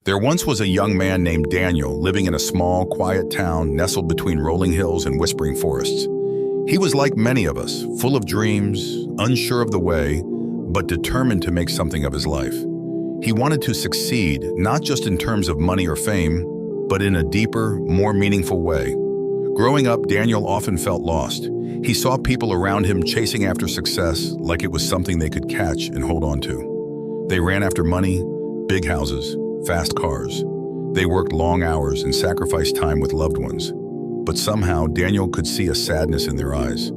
There once was a young man named Daniel living in a small, quiet town nestled between rolling hills and whispering forests. He was like many of us, full of dreams, unsure of the way, but determined to make something of his life. He wanted to succeed, not just in terms of money or fame, but in a deeper, more meaningful way. Growing up, Daniel often felt lost. He saw people around him chasing after success like it was something they could catch and hold on to. They ran after money, big houses, fast cars. They worked long hours and sacrificed time with loved ones. But somehow, Daniel could see a sadness in their eyes,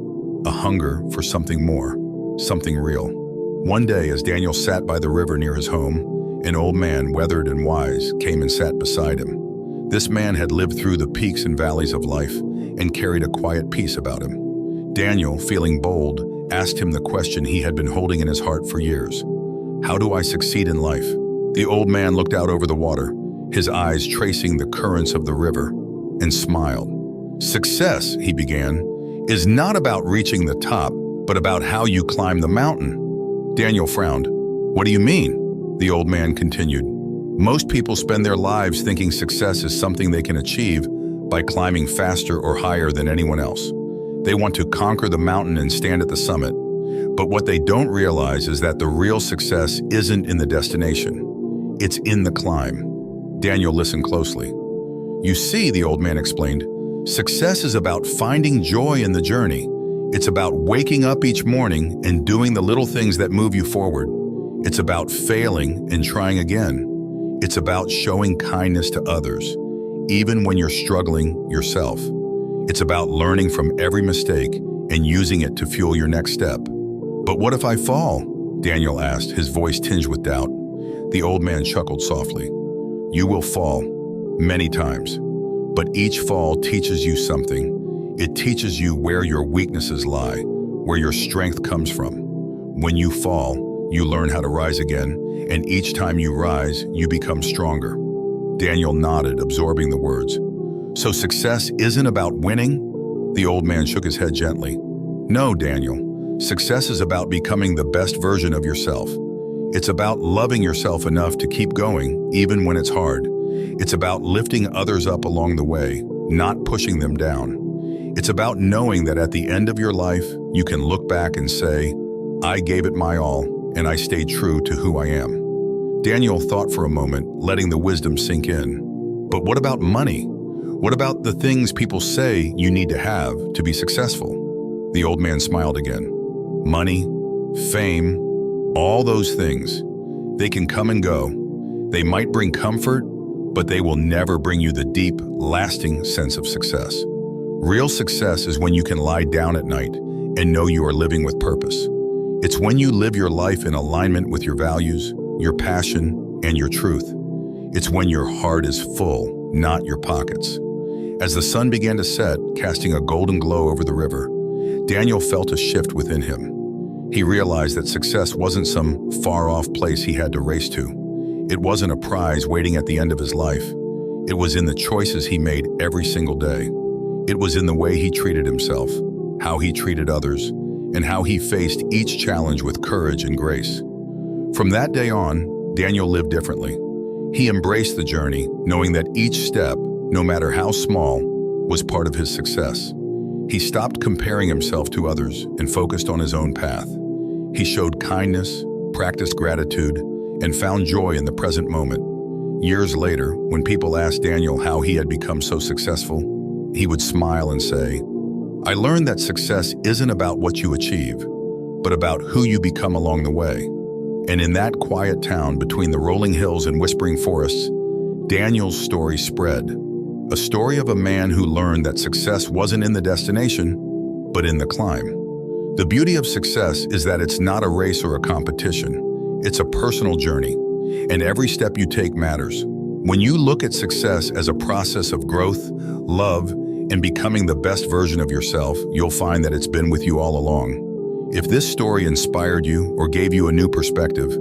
a hunger for something more, something real. One day, as Daniel sat by the river near his home, an old man, weathered and wise, came and sat beside him. This man had lived through the peaks and valleys of life and carried a quiet peace about him. Daniel, feeling bold, asked him the question he had been holding in his heart for years. How do I succeed in life? The old man looked out over the water, his eyes tracing the currents of the river, and smiled. Success, he began, is not about reaching the top, but about how you climb the mountain. Daniel frowned. What do you mean? The old man continued. Most people spend their lives thinking success is something they can achieve by climbing faster or higher than anyone else. They want to conquer the mountain and stand at the summit. But what they don't realize is that the real success isn't in the destination. It's in the climb. Daniel listened closely. You see, the old man explained, success is about finding joy in the journey. It's about waking up each morning and doing the little things that move you forward. It's about failing and trying again. It's about showing kindness to others, even when you're struggling yourself. It's about learning from every mistake and using it to fuel your next step. But what if I fall? Daniel asked, his voice tinged with doubt. The old man chuckled softly. You will fall, many times, but each fall teaches you something. It teaches you where your weaknesses lie, where your strength comes from. When you fall, you learn how to rise again, and each time you rise, you become stronger. Daniel nodded, absorbing the words. So success isn't about winning? The old man shook his head gently. No, Daniel. Success is about becoming the best version of yourself. It's about loving yourself enough to keep going, even when it's hard. It's about lifting others up along the way, not pushing them down. It's about knowing that at the end of your life, you can look back and say, I gave it my all, and I stayed true to who I am. Daniel thought for a moment, letting the wisdom sink in. But what about money? What about the things people say you need to have to be successful? The old man smiled again. Money, fame, all those things, they can come and go. They might bring comfort, but they will never bring you the deep, lasting sense of success. Real success is when you can lie down at night and know you are living with purpose. It's when you live your life in alignment with your values, your passion, and your truth. It's when your heart is full, not your pockets. As the sun began to set, casting a golden glow over the river, Daniel felt a shift within him. He realized that success wasn't some far-off place he had to race to. It wasn't a prize waiting at the end of his life. It was in the choices he made every single day. It was in the way he treated himself, how he treated others, and how he faced each challenge with courage and grace. From that day on, Daniel lived differently. He embraced the journey, knowing that each step, no matter how small, was part of his success. He stopped comparing himself to others and focused on his own path. He showed kindness, practiced gratitude, and found joy in the present moment. Years later, when people asked Daniel how he had become so successful, he would smile and say, I learned that success isn't about what you achieve, but about who you become along the way. And in that quiet town between the rolling hills and whispering forests, Daniel's story spread. A story of a man who learned that success wasn't in the destination, but in the climb. The beauty of success is that it's not a race or a competition. It's a personal journey, and every step you take matters. When you look at success as a process of growth, love, and becoming the best version of yourself, you'll find that it's been with you all along. If this story inspired you or gave you a new perspective,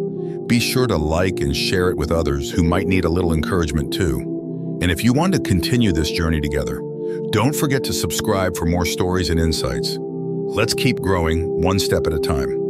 be sure to like and share it with others who might need a little encouragement too. And if you want to continue this journey together, don't forget to subscribe for more stories and insights. Let's keep growing one step at a time.